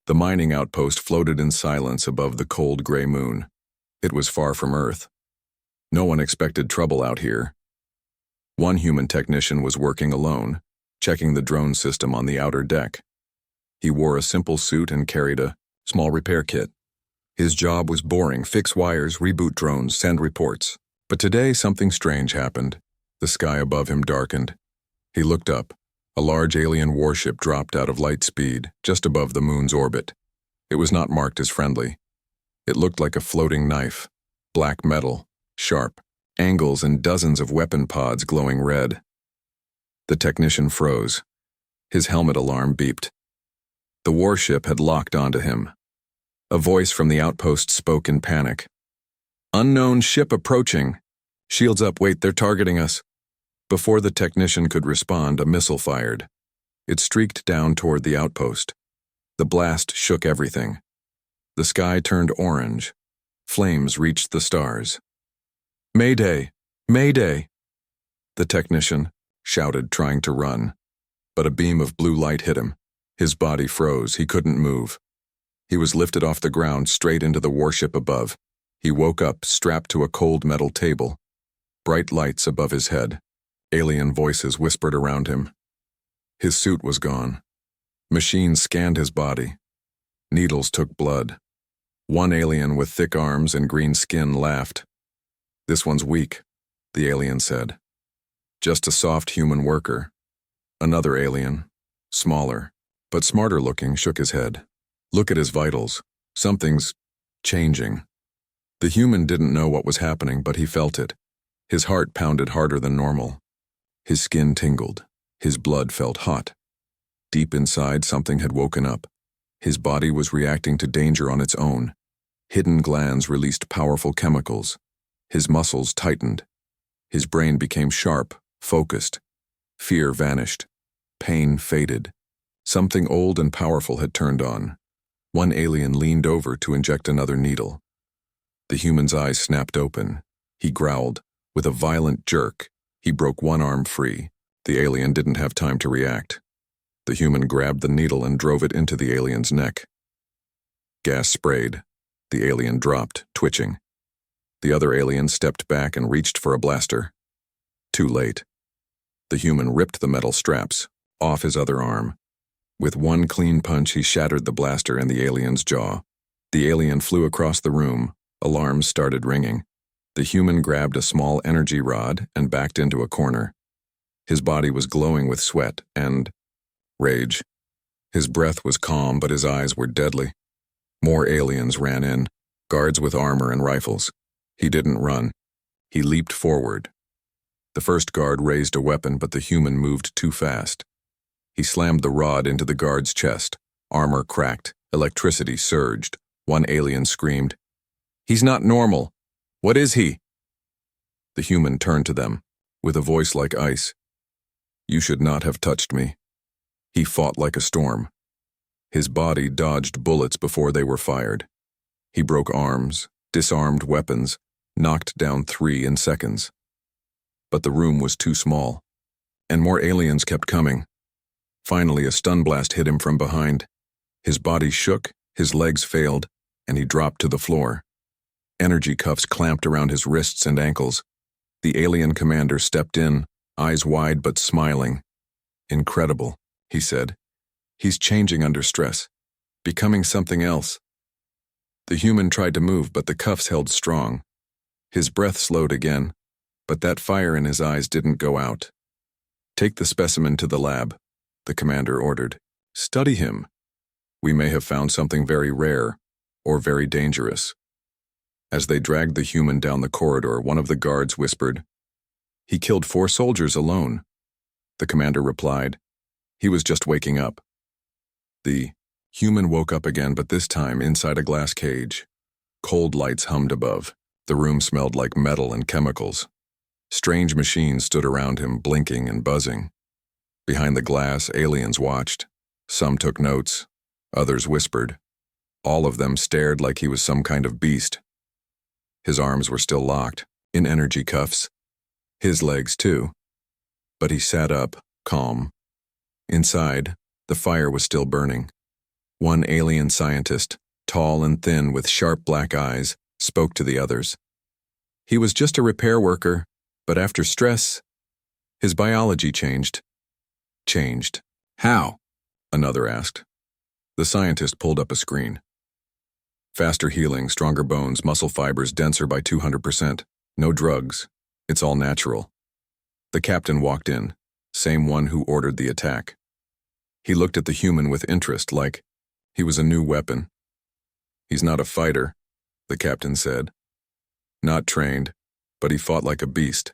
The mining outpost floated in silence above the cold gray moon. It was far from Earth. No one expected trouble out here. One human technician was working alone, checking the drone system on the outer deck. He wore a simple suit and carried a small repair kit. His job was boring: fix wires, reboot drones, send reports. But today something strange happened. The sky above him darkened. He looked up. A large alien warship dropped out of light speed, just above the moon's orbit. It was not marked as friendly. It looked like a floating knife, black metal, sharp, angles and dozens of weapon pods glowing red. The technician froze. His helmet alarm beeped. The warship had locked onto him. A voice from the outpost spoke in panic. "Unknown ship approaching. Shields up, wait, they're targeting us." Before the technician could respond, a missile fired. It streaked down toward the outpost. The blast shook everything. The sky turned orange. Flames reached the stars. "Mayday! Mayday!" The technician shouted, trying to run. But a beam of blue light hit him. His body froze. He couldn't move. He was lifted off the ground straight into the warship above. He woke up, strapped to a cold metal table. Bright lights above his head. Alien voices whispered around him. His suit was gone. Machines scanned his body. Needles took blood. One alien with thick arms and green skin laughed. "This one's weak," the alien said. "Just a soft human worker." Another alien, smaller, but smarter looking, shook his head. "Look at his vitals. Something's changing." The human didn't know what was happening, but he felt it. His heart pounded harder than normal. His skin tingled. His blood felt hot. Deep inside, something had woken up. His body was reacting to danger on its own. Hidden glands released powerful chemicals. His muscles tightened. His brain became sharp, focused. Fear vanished. Pain faded. Something old and powerful had turned on. One alien leaned over to inject another needle. The human's eyes snapped open. He growled. With a violent jerk, he broke one arm free. The alien didn't have time to react. The human grabbed the needle and drove it into the alien's neck. Gas sprayed. The alien dropped, twitching. The other alien stepped back and reached for a blaster. Too late. The human ripped the metal straps off his other arm. With one clean punch, he shattered the blaster in the alien's jaw. The alien flew across the room. Alarms started ringing. The human grabbed a small energy rod and backed into a corner. His body was glowing with sweat and rage. His breath was calm, but his eyes were deadly. More aliens ran in, guards with armor and rifles. He didn't run. He leaped forward. The first guard raised a weapon, but the human moved too fast. He slammed the rod into the guard's chest. Armor cracked. Electricity surged. One alien screamed, "He's not normal. What is he?" The human turned to them, with a voice like ice. "You should not have touched me." He fought like a storm. His body dodged bullets before they were fired. He broke arms, disarmed weapons, knocked down 3 in seconds. But the room was too small, and more aliens kept coming. Finally, a stun blast hit him from behind. His body shook, his legs failed, and he dropped to the floor. Energy cuffs clamped around his wrists and ankles. The alien commander stepped in, eyes wide but smiling. "Incredible," he said. "He's changing under stress, becoming something else." The human tried to move, but the cuffs held strong. His breath slowed again, but that fire in his eyes didn't go out. "Take the specimen to the lab," the commander ordered. "Study him. We may have found something very rare, or very dangerous." As they dragged the human down the corridor, one of the guards whispered, "He killed 4 soldiers alone." The commander replied, "He was just waking up." The human woke up again, but this time inside a glass cage. Cold lights hummed above. The room smelled like metal and chemicals. Strange machines stood around him, blinking and buzzing. Behind the glass, aliens watched. Some took notes. Others whispered. All of them stared like he was some kind of beast. His arms were still locked, in energy cuffs. His legs, too. But he sat up, calm. Inside, the fire was still burning. One alien scientist, tall and thin with sharp black eyes, spoke to the others. He was just a repair worker, but after stress, his biology changed. Changed. How? Another asked. The scientist pulled up a screen. Faster healing, stronger bones, muscle fibers denser by 200%. No drugs. It's all natural. The captain walked in, same one who ordered the attack. He looked at the human with interest, like he was a new weapon. He's not a fighter, the captain said. Not trained, but he fought like a beast.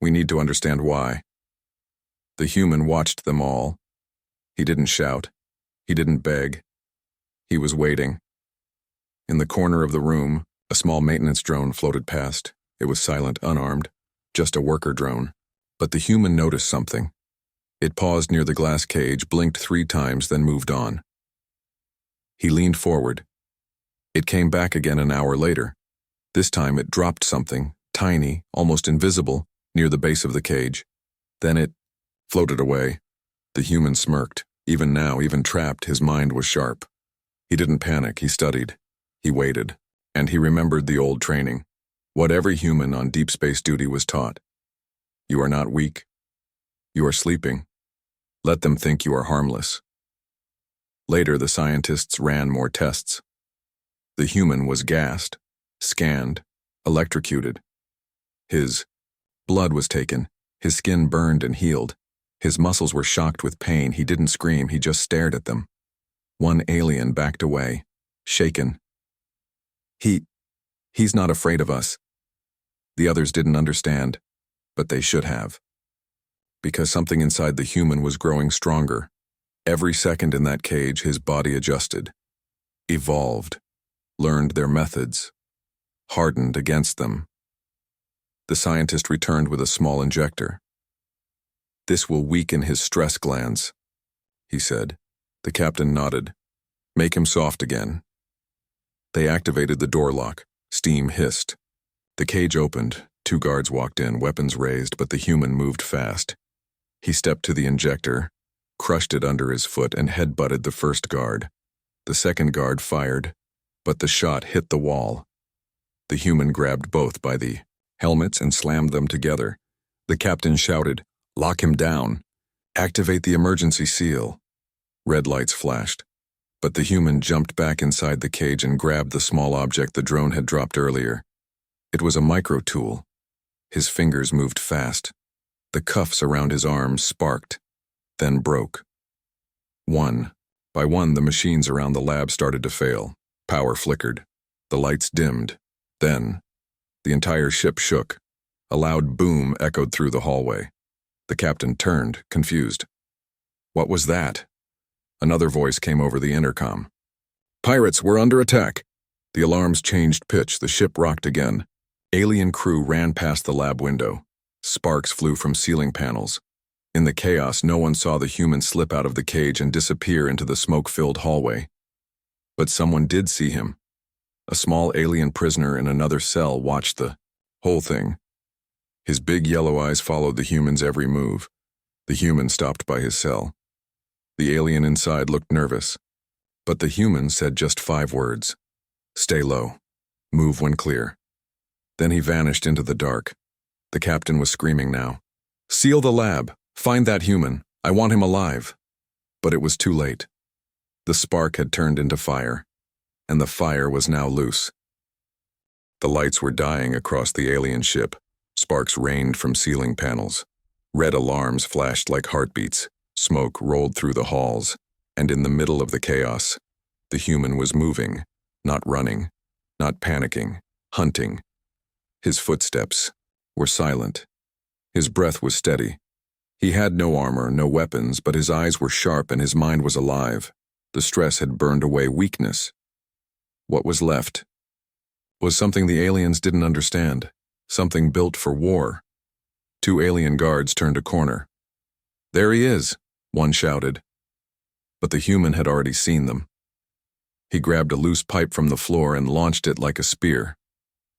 We need to understand why. The human watched them all. He didn't shout. He didn't beg. He was waiting. In the corner of the room, a small maintenance drone floated past. It was silent, unarmed, just a worker drone. But the human noticed something. It paused near the glass cage, blinked 3 times, then moved on. He leaned forward. It came back again an hour later. This time it dropped something, tiny, almost invisible, near the base of the cage. Then it floated away. The human smirked. Even now, even trapped, his mind was sharp. He didn't panic, he studied. He waited. And he remembered the old training. What every human on deep space duty was taught. You are not weak. You are sleeping. Let them think you are harmless. Later, the scientists ran more tests. The human was gassed, scanned, electrocuted. His blood was taken. His skin burned and healed. His muscles were shocked with pain. He didn't scream, he just stared at them. One alien backed away, shaken. He's not afraid of us. The others didn't understand, but they should have. Because something inside the human was growing stronger. Every second in that cage, his body adjusted, evolved, learned their methods, hardened against them. The scientist returned with a small injector. This will weaken his stress glands, he said. The captain nodded. Make him soft again. They activated the door lock. Steam hissed. The cage opened. 2 guards walked in, weapons raised, but the human moved fast. He stepped to the injector, crushed it under his foot, and headbutted the first guard. The second guard fired, but the shot hit the wall. The human grabbed both by the helmets and slammed them together. The captain shouted, "Lock him down. Activate the emergency seal." Red lights flashed, but the human jumped back inside the cage and grabbed the small object the drone had dropped earlier. It was a micro-tool. His fingers moved fast. The cuffs around his arms sparked, then broke. One by one, the machines around the lab started to fail. Power flickered. The lights dimmed. Then, the entire ship shook. A loud boom echoed through the hallway. The captain turned, confused. What was that? Another voice came over the intercom. Pirates, we're under attack. The alarms changed pitch. The ship rocked again. Alien crew ran past the lab window. Sparks flew from ceiling panels. In the chaos, no one saw the human slip out of the cage and disappear into the smoke-filled hallway. But someone did see him. A small alien prisoner in another cell watched the whole thing. His big yellow eyes followed the human's every move. The human stopped by his cell. The alien inside looked nervous, but the human said just 5 words. Stay low. Move when clear. Then he vanished into the dark. The captain was screaming now. Seal the lab. Find that human. I want him alive. But it was too late. The spark had turned into fire, and the fire was now loose. The lights were dying across the alien ship. Sparks rained from ceiling panels. Red alarms flashed like heartbeats. Smoke rolled through the halls, and in the middle of the chaos, the human was moving, not running, not panicking, hunting. His footsteps were silent. His breath was steady. He had no armor, no weapons, but his eyes were sharp and his mind was alive. The stress had burned away weakness. What was left was something the aliens didn't understand, something built for war. 2 alien guards turned a corner. There he is, one shouted. But the human had already seen them. He grabbed a loose pipe from the floor and launched it like a spear.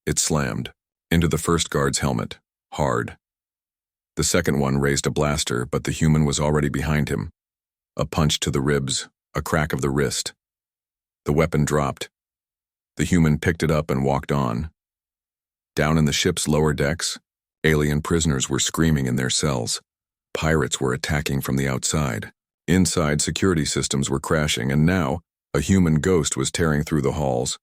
It slammed into the first guard's helmet, hard. The second one raised a blaster, but the human was already behind him. A punch to the ribs, a crack of the wrist. The weapon dropped. The human picked it up and walked on. Down in the ship's lower decks, alien prisoners were screaming in their cells. Pirates were attacking from the outside. Inside, security systems were crashing, and now, a human ghost was tearing through the halls.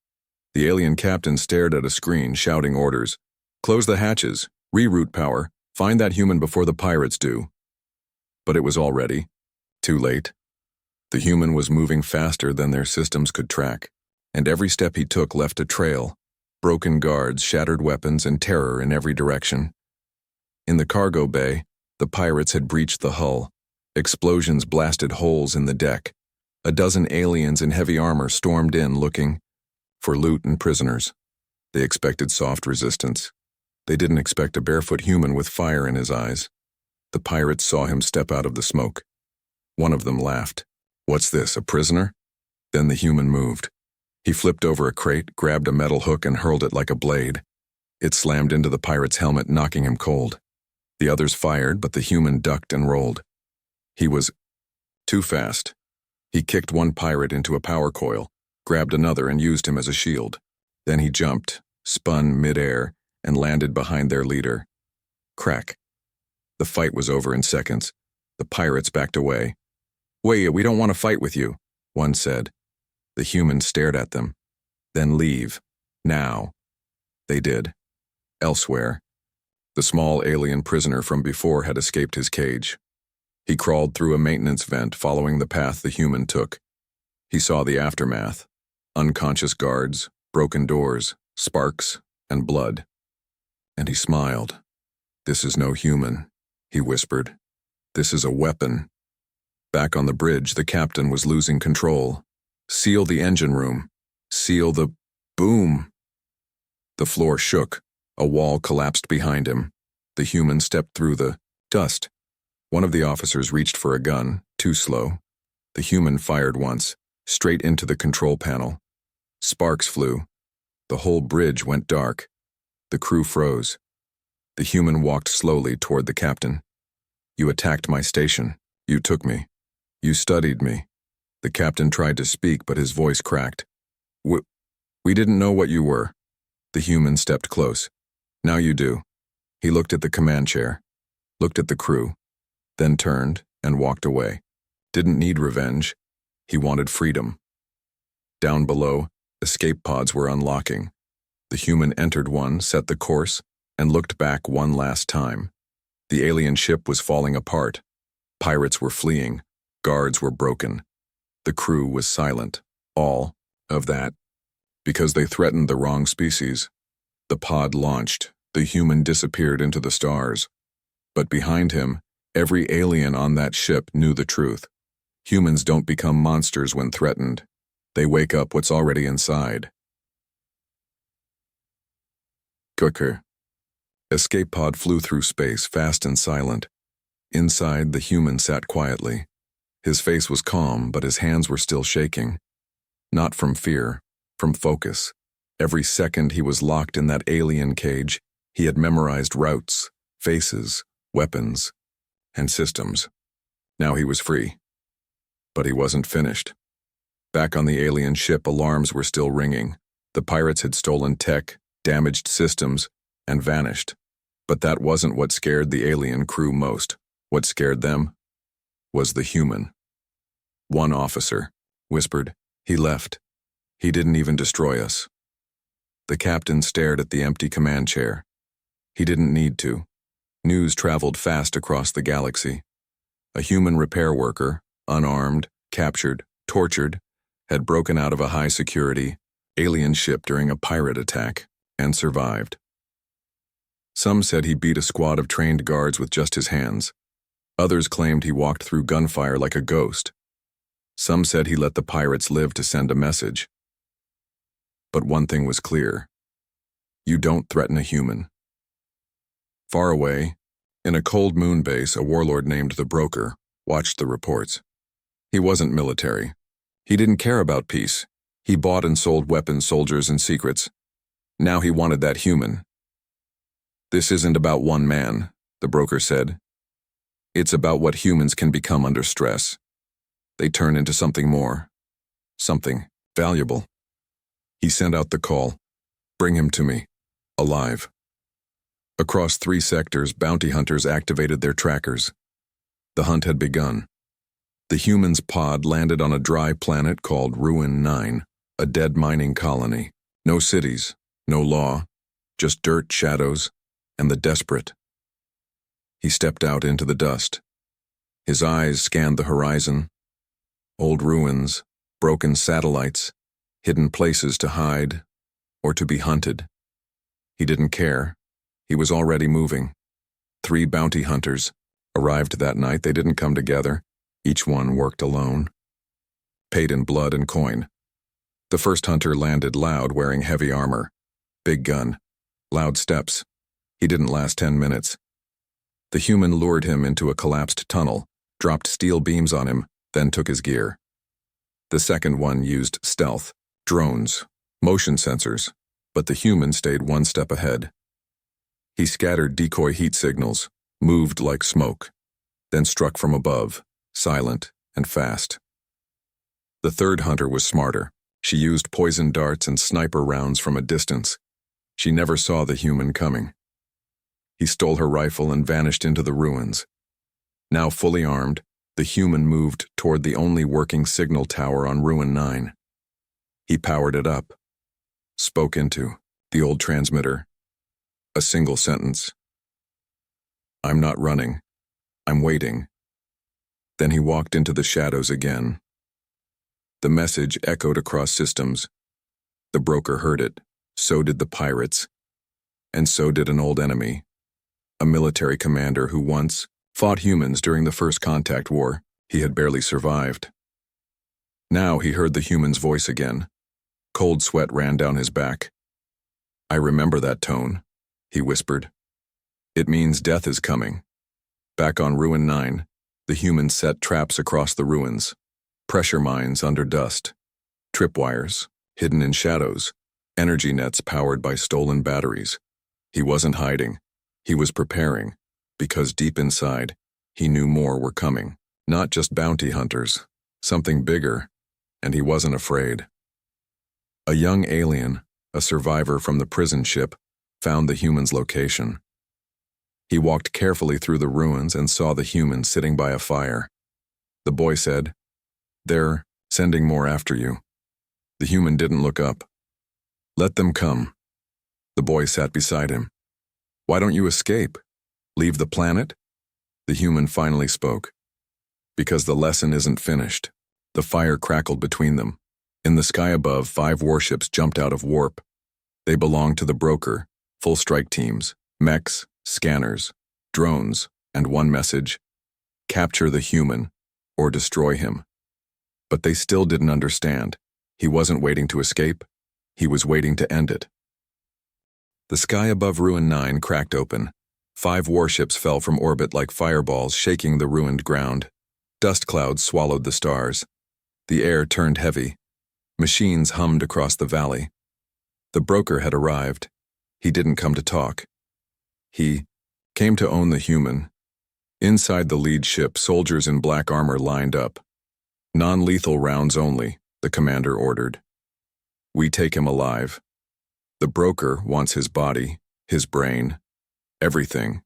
The alien captain stared at a screen, shouting orders. "Close the hatches. Reroute power. Find that human before the pirates do." But it was already too late. The human was moving faster than their systems could track, and every step he took left a trail. Broken guards, shattered weapons, and terror in every direction. In the cargo bay, the pirates had breached the hull. Explosions blasted holes in the deck. A dozen aliens in heavy armor stormed in looking for loot and prisoners. They expected soft resistance. They didn't expect a barefoot human with fire in his eyes. The pirates saw him step out of the smoke. One of them laughed. "What's this, a prisoner?" Then the human moved. He flipped over a crate, grabbed a metal hook, and hurled it like a blade. It slammed into the pirate's helmet, knocking him cold. The others fired, but the human ducked and rolled. He was too fast. He kicked one pirate into a power coil, grabbed another and used him as a shield. Then he jumped, spun mid-air, and landed behind their leader. Crack. The fight was over in seconds. The pirates backed away. "Wait, we don't want to fight with you," one said. The human stared at them. "Then leave. Now." They did. Elsewhere, the small alien prisoner from before had escaped his cage. He crawled through a maintenance vent, following the path the human took. He saw the aftermath: unconscious guards, broken doors, sparks, and blood. And he smiled. "This is no human," he whispered. "This is a weapon." Back on the bridge, the captain was losing control. "Seal the engine room. Seal the..." Boom! The floor shook. A wall collapsed behind him. The human stepped through the dust. One of the officers reached for a gun, too slow. The human fired once, straight into the control panel. Sparks flew. The whole bridge went dark. The crew froze. The human walked slowly toward the captain. "You attacked my station. You took me. You studied me." The captain tried to speak, but his voice cracked. We didn't know what you were." The human stepped close. "Now you do." He looked at the command chair, looked at the crew, then turned and walked away. Didn't need revenge. He wanted freedom. Down below, escape pods were unlocking. The human entered one, set the course, and looked back one last time. The alien ship was falling apart. Pirates were fleeing. Guards were broken. The crew was silent. All of that because they threatened the wrong species. The pod launched. The human disappeared into the stars. But behind him, every alien on that ship knew the truth. Humans don't become monsters when threatened. They wake up what's already inside. Quicker. Escape pod flew through space, fast and silent. Inside, the human sat quietly. His face was calm, but his hands were still shaking. Not from fear, from focus. Every second he was locked in that alien cage, he had memorized routes, faces, weapons, and systems. Now he was free. But he wasn't finished. Back on the alien ship, alarms were still ringing. The pirates had stolen tech, damaged systems, and vanished. But that wasn't what scared the alien crew most. What scared them was the human. One officer whispered, "He left. He didn't even destroy us." The captain stared at the empty command chair. He didn't need to. News traveled fast across the galaxy. A human repair worker, unarmed, captured, tortured, had broken out of a high-security alien ship during a pirate attack and survived. Some said he beat a squad of trained guards with just his hands. Others claimed he walked through gunfire like a ghost. Some said he let the pirates live to send a message. But one thing was clear: you don't threaten a human. Far away, in a cold moon base, a warlord named the Broker watched the reports. He wasn't military. He didn't care about peace. He bought and sold weapons, soldiers, and secrets. Now he wanted that human. "This isn't about one man," the Broker said. "It's about what humans can become under stress." they turn into something more. Something valuable. He sent out the call. Bring him to me. Alive. Across 3 sectors, bounty hunters activated their trackers. The hunt had begun. The humans' pod landed on a dry planet called Ruin 9, a dead mining colony. No cities, no law, just dirt, shadows, and the desperate. He stepped out into the dust. His eyes scanned the horizon. Old ruins, broken satellites, hidden places to hide or to be hunted. He didn't care. He was already moving. 3 bounty hunters arrived that night. They didn't come together. Each one worked alone. Paid in blood and coin. The first hunter landed loud, wearing heavy armor. Big gun. Loud steps. He didn't last 10 minutes. The human lured him into a collapsed tunnel, dropped steel beams on him, then took his gear. The second one used stealth, drones, motion sensors, but the human stayed 1 step ahead. He scattered decoy heat signals, moved like smoke, then struck from above, silent and fast. The third hunter was smarter. She used poison darts and sniper rounds from a distance. She never saw the human coming. He stole her rifle and vanished into the ruins. Now fully armed, the human moved toward the only working signal tower on Ruin 9. He powered it up, spoke into the old transmitter. A single sentence. I'm not running. I'm waiting. Then he walked into the shadows again. The message echoed across systems. The broker heard it. So did the pirates. And so did an old enemy. A military commander who once fought humans during the First Contact War. He had barely survived. Now he heard the human's voice again. Cold sweat ran down his back. I remember that tone, he whispered. It means death is coming. Back on Ruin 9, the humans set traps across the ruins. Pressure mines under dust. Tripwires, hidden in shadows. Energy nets powered by stolen batteries. He wasn't hiding. He was preparing, because deep inside, he knew more were coming. Not just bounty hunters, something bigger, and he wasn't afraid. A young alien, a survivor from the prison ship, found the human's location. He walked carefully through the ruins and saw the human sitting by a fire. The boy said, "They're sending more after you." The human didn't look up. "Let them come." The boy sat beside him. "Why don't you escape? Leave the planet?" The human finally spoke. "Because the lesson isn't finished." The fire crackled between them. In the sky above, 5 warships jumped out of warp. They belonged to the broker, full strike teams, mechs, scanners, drones, and one message: capture the human or destroy him. But they still didn't understand. He wasn't waiting to escape. He was waiting to end it. The sky above Ruin 9 cracked open. 5 warships fell from orbit like fireballs, shaking the ruined ground. Dust clouds swallowed the stars. The air turned heavy. Machines hummed across the valley. The broker had arrived. He didn't come to talk. He came to own the human. Inside the lead ship, soldiers in black armor lined up. Non-lethal rounds only, the commander ordered. We take him alive. The broker wants his body, his brain, everything.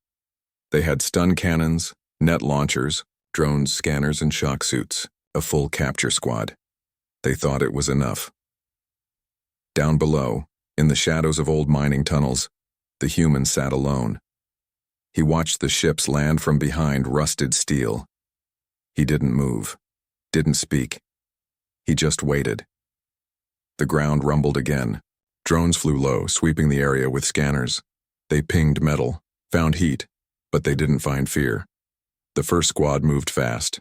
They had stun cannons, net launchers, drones, scanners, and shock suits, a full capture squad. They thought it was enough. Down below, in the shadows of old mining tunnels, the human sat alone. He watched the ships land from behind rusted steel. He didn't move, didn't speak. He just waited. The ground rumbled again. Drones flew low, sweeping the area with scanners. They pinged metal, found heat, but they didn't find fear. The first squad moved fast.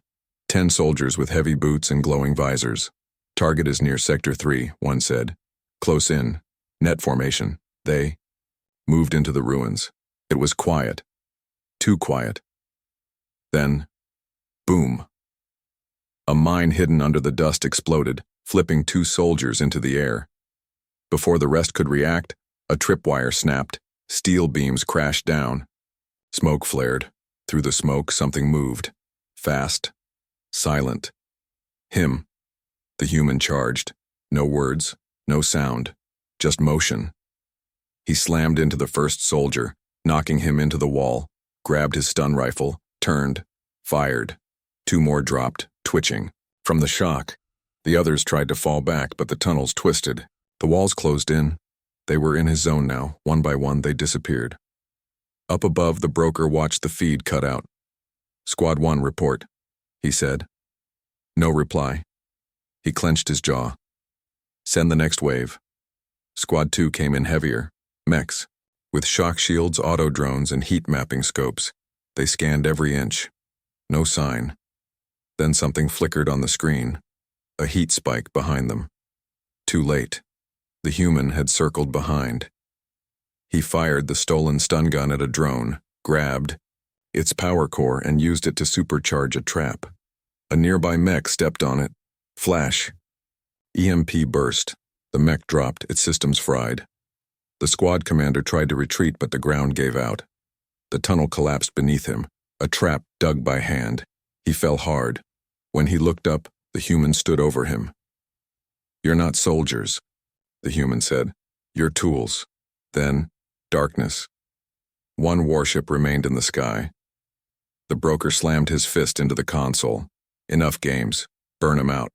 10 soldiers with heavy boots and glowing visors. Target is near Sector 3, one said. Close in. Net formation. They moved into the ruins. It was quiet. Too quiet. Then, boom. A mine hidden under the dust exploded, flipping 2 soldiers into the air. Before the rest could react, a tripwire snapped. Steel beams crashed down. Smoke flared. Through the smoke, something moved. Fast. Silent. Him. The human charged. No words, no sound, just motion. He slammed into the first soldier, knocking him into the wall, grabbed his stun rifle, turned, fired. 2 more dropped, twitching. From the shock, the others tried to fall back, but the tunnels twisted. The walls closed in. They were in his zone now. One by one, they disappeared. Up above, the broker watched the feed cut out. "Squad 1, report," he said. No reply. He clenched his jaw. "Send the next wave." Squad 2 came in heavier, mechs, with shock shields, auto drones, and heat mapping scopes. They scanned every inch. No sign. Then something flickered on the screen. A heat spike behind them. Too late. The human had circled behind. He fired the stolen stun gun at a drone, grabbed its power core, and used it to supercharge a trap. A nearby mech stepped on it. Flash. EMP burst. The mech dropped, its systems fried. The squad commander tried to retreat, but the ground gave out. The tunnel collapsed beneath him, a trap dug by hand. He fell hard. When he looked up, the human stood over him. "You're not soldiers," the human said. "You're tools." Then, darkness. 1 warship remained in the sky. The broker slammed his fist into the console. "Enough games. Burn 'em out."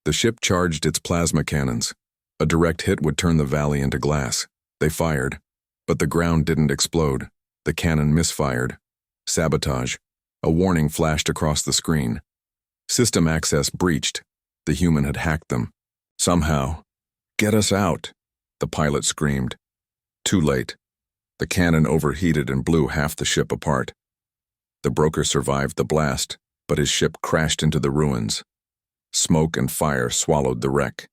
The ship charged its plasma cannons. A direct hit would turn the valley into glass. They fired, but the ground didn't explode. The cannon misfired. Sabotage. A warning flashed across the screen. System access breached. The human had hacked them. Somehow. "Get us out," the pilot screamed. Too late. The cannon overheated and blew half the ship apart. The broker survived the blast, but his ship crashed into the ruins. Smoke and fire swallowed the wreck.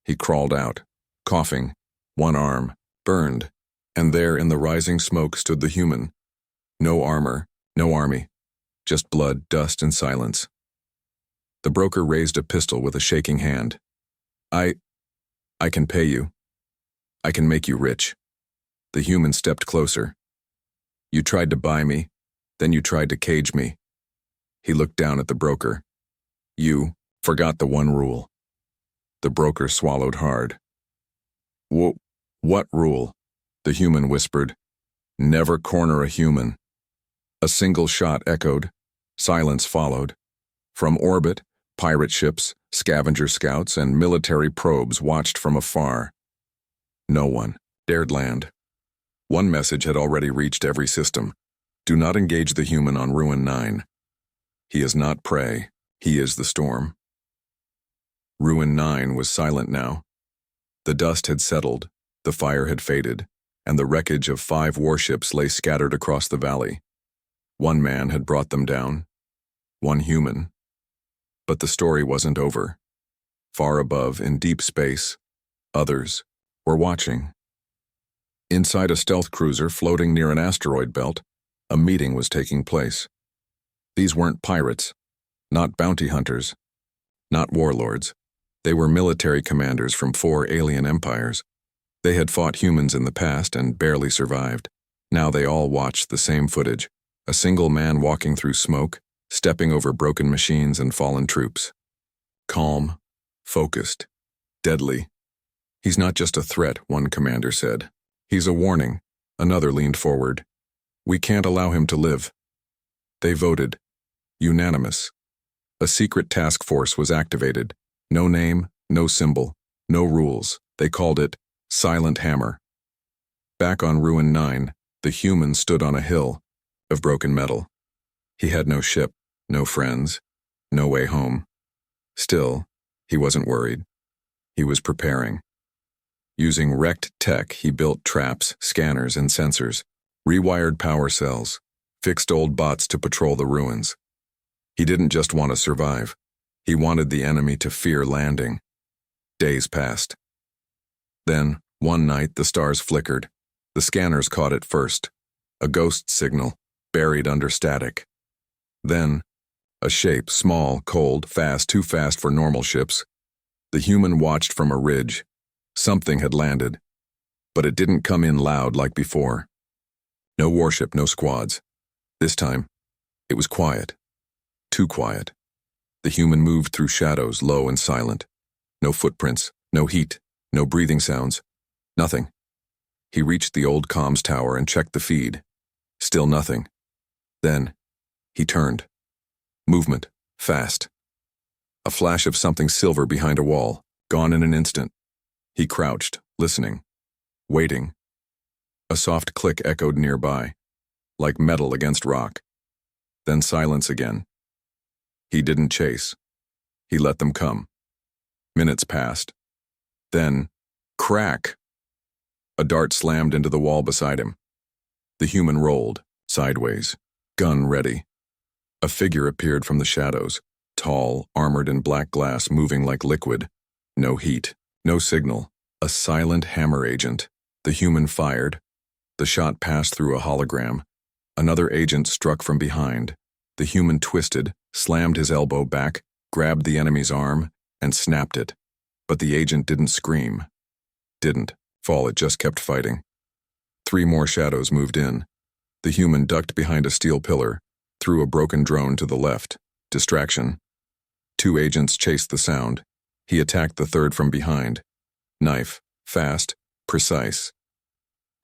He crawled out, coughing, 1 arm, burned, and there in the rising smoke stood the human. No armor, no army, just blood, dust, and silence. The broker raised a pistol with a shaking hand. I can pay you. I can make you rich." The human stepped closer. "You tried to buy me, then you tried to cage me." He looked down at the broker. "You forgot the 1 rule." The broker swallowed hard. What rule?" the human whispered. "Never corner a human." A single shot echoed. Silence followed. From orbit, pirate ships, scavenger scouts, and military probes watched from afar. No one dared land. 1 message had already reached every system. "Do not engage the human on Ruin 9. He is not prey. He is the storm." Ruin 9 was silent now. The dust had settled, the fire had faded, and the wreckage of 5 warships lay scattered across the valley. 1 man had brought them down. 1 human. But the story wasn't over. Far above, in deep space, others were watching. Inside a stealth cruiser floating near an asteroid belt, a meeting was taking place. These weren't pirates, not bounty hunters, not warlords. They were military commanders from 4 alien empires. They had fought humans in the past and barely survived. Now they all watched the same footage. A single man walking through smoke, stepping over broken machines and fallen troops. Calm, focused, deadly. "He's not just a threat," one commander said. "He's a warning," another leaned forward. "We can't allow him to live." They voted. Unanimous. A secret task force was activated. No name, no symbol, no rules. They called it Silent Hammer. Back on Ruin 9, the human stood on a hill of broken metal. He had no ship, no friends, no way home. Still, he wasn't worried. He was preparing. Using wrecked tech, he built traps, scanners, and sensors, rewired power cells, fixed old bots to patrol the ruins. He didn't just want to survive. He wanted the enemy to fear landing. Days passed. Then, one night, the stars flickered. The scanners caught it first. A ghost signal, buried under static. Then, a shape, small, cold, fast, too fast for normal ships. The human watched from a ridge. Something had landed, but it didn't come in loud like before. No warship, no squads. This time, it was quiet. Too quiet. The human moved through shadows, low and silent. No footprints, no heat, no breathing sounds, nothing. He reached the old comms tower and checked the feed. Still nothing. Then, he turned. Movement, fast. A flash of something silver behind a wall, gone in an instant. He crouched, listening, waiting. A soft click echoed nearby, like metal against rock. Then silence again. He didn't chase. He let them come. Minutes passed. Then, crack! A dart slammed into the wall beside him. The human rolled, sideways, gun ready. A figure appeared from the shadows, tall, armored in black glass, moving like liquid. No heat, no signal. A silent hammer agent. The human fired. The shot passed through a hologram. Another agent struck from behind. The human twisted, slammed his elbow back, grabbed the enemy's arm, and snapped it. But the agent didn't scream. Didn't fall, it just kept fighting. 3 more shadows moved in. The human ducked behind a steel pillar, threw a broken drone to the left. Distraction. 2 agents chased the sound. He attacked the third from behind. Knife, fast, precise.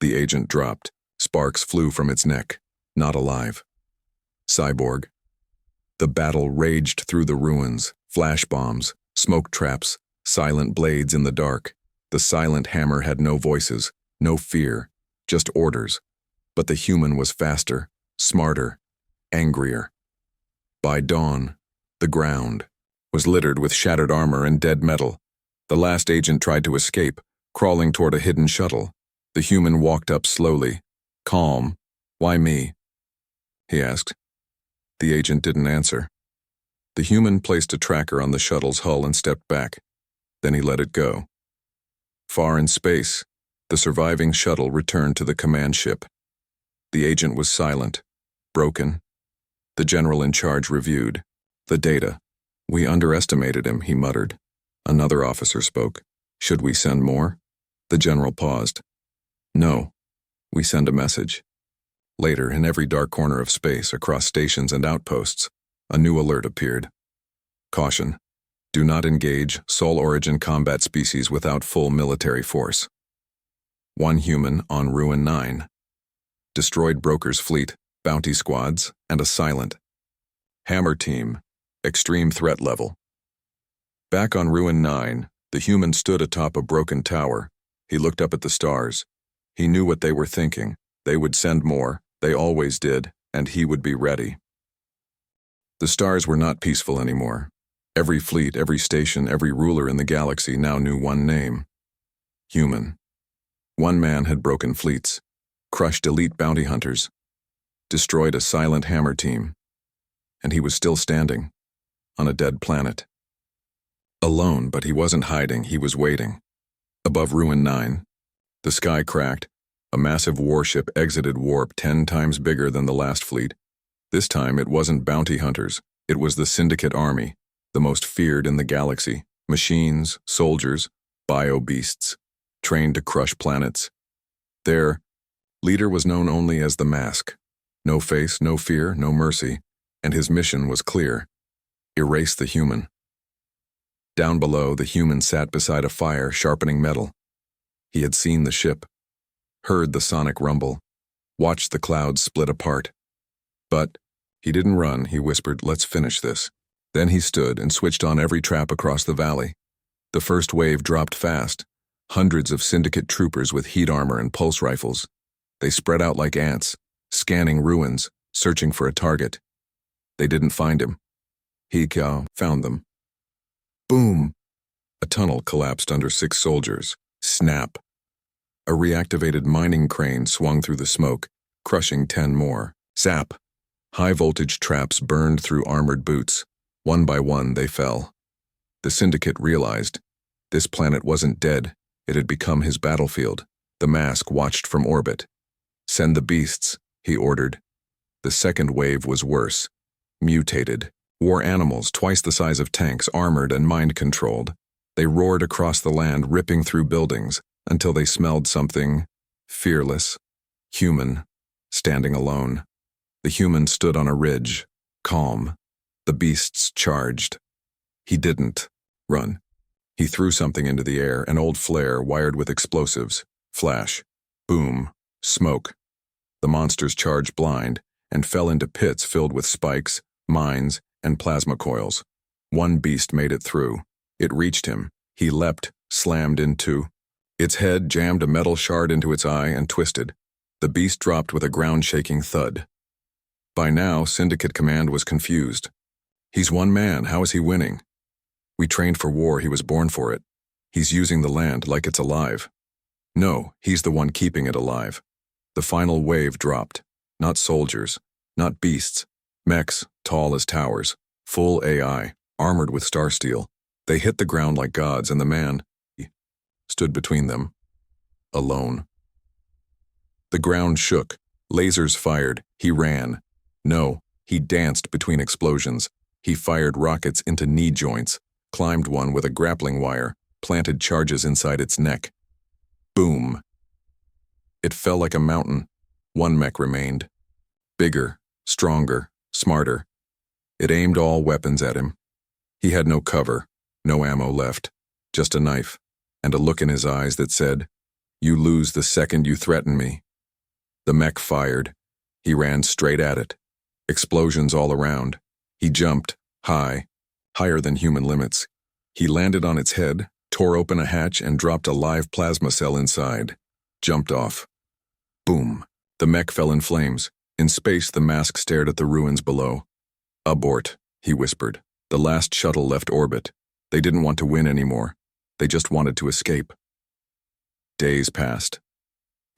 The agent dropped. Sparks flew from its neck. Not alive. Cyborg. The battle raged through the ruins, flash bombs, smoke traps, silent blades in the dark. The silent hammer had no voices, no fear, just orders. But the human was faster, smarter, angrier. By dawn, the ground was littered with shattered armor and dead metal. The last agent tried to escape, crawling toward a hidden shuttle. The human walked up slowly, calm. "Why me?" he asked. The agent didn't answer. The human placed a tracker on the shuttle's hull and stepped back. Then he let it go. Far in space, the surviving shuttle returned to the command ship. The agent was silent, broken. The general in charge reviewed the data. "We underestimated him," he muttered. Another officer spoke. "Should we send more?" The general paused. "No. We send a message." Later, in every dark corner of space, across stations and outposts, a new alert appeared. Caution. Do not engage Sol Origin combat species without full military force. 1 human on Ruin 9. Destroyed Broker's fleet, bounty squads, and a silent Hammer team, extreme threat level. Back on Ruin 9, the human stood atop a broken tower. He looked up at the stars. He knew what they were thinking. They would send more, they always did, and he would be ready. The stars were not peaceful anymore. Every fleet, every station, every ruler in the galaxy now knew one name. Human. One man had broken fleets, crushed elite bounty hunters, destroyed a silent hammer team, and he was still standing, on a dead planet. Alone, but he wasn't hiding, he was waiting. Above Ruin 9, the sky cracked. A massive warship exited warp 10 times bigger than the last fleet. This time it wasn't bounty hunters, it was the Syndicate army, the most feared in the galaxy. Machines, soldiers, bio-beasts, trained to crush planets. Their leader was known only as the Mask. No face, no fear, no mercy, and his mission was clear. Erase the human. Down below, the human sat beside a fire, sharpening metal. He had seen the ship, heard the sonic rumble, watched the clouds split apart. But he didn't run, he whispered, "Let's finish this." Then he stood and switched on every trap across the valley. The first wave dropped fast. Hundreds of Syndicate troopers with heat armor and pulse rifles. They spread out like ants, scanning ruins, searching for a target. They didn't find him. He found them. Boom! A tunnel collapsed under 6 soldiers. Snap! A reactivated mining crane swung through the smoke, crushing 10 more. Zap! High-voltage traps burned through armored boots. One by one, they fell. The Syndicate realized this planet wasn't dead. It had become his battlefield. The Mask watched from orbit. "Send the beasts," he ordered. The second wave was worse. Mutated. War animals twice the size of tanks, armored and mind-controlled. They roared across the land, ripping through buildings, until they smelled something fearless, human, standing alone. The human stood on a ridge, calm. The beasts charged. He didn't run. He threw something into the air, an old flare wired with explosives. Flash. Boom. Smoke. The monsters charged blind and fell into pits filled with spikes, mines, and plasma coils. One beast made it through. It reached him. He leapt, slammed into. Its head jammed a metal shard into its eye and twisted. The beast dropped with a ground-shaking thud. By now, Syndicate Command was confused. He's one man, how is he winning? We trained for war, he was born for it. He's using the land like it's alive. No, he's the one keeping it alive. The final wave dropped. Not soldiers, not beasts. Mechs, tall as towers, full AI, armored with star steel. They hit the ground like gods, and the man stood between them, alone. The ground shook. Lasers fired. He ran. No, he danced between explosions. He fired rockets into knee joints, climbed one with a grappling wire, planted charges inside its neck. Boom. It fell like a mountain. One mech remained. Bigger, stronger, smarter. It aimed all weapons at him. He had no cover, no ammo left, just a knife, and a look in his eyes that said, "You lose the second you threaten me." The mech fired. He ran straight at it. Explosions all around. He jumped, high, higher than human limits. He landed on its head, tore open a hatch, and dropped a live plasma cell inside. Jumped off. Boom. The mech fell in flames. In space, the mask stared at the ruins below. "Abort," he whispered. The last shuttle left orbit. They didn't want to win anymore. They just wanted to escape. Days passed.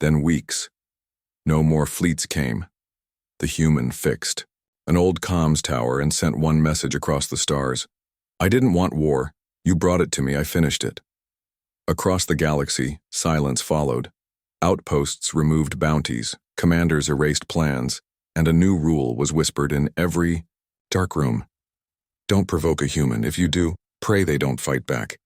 Then weeks. No more fleets came. The human fixed an old comms tower and sent one message across the stars. "I didn't want war. You brought it to me, I finished it." Across the galaxy, silence followed. Outposts removed bounties, commanders erased plans, and a new rule was whispered in every dark room. Don't provoke a human. If you do, pray they don't fight back.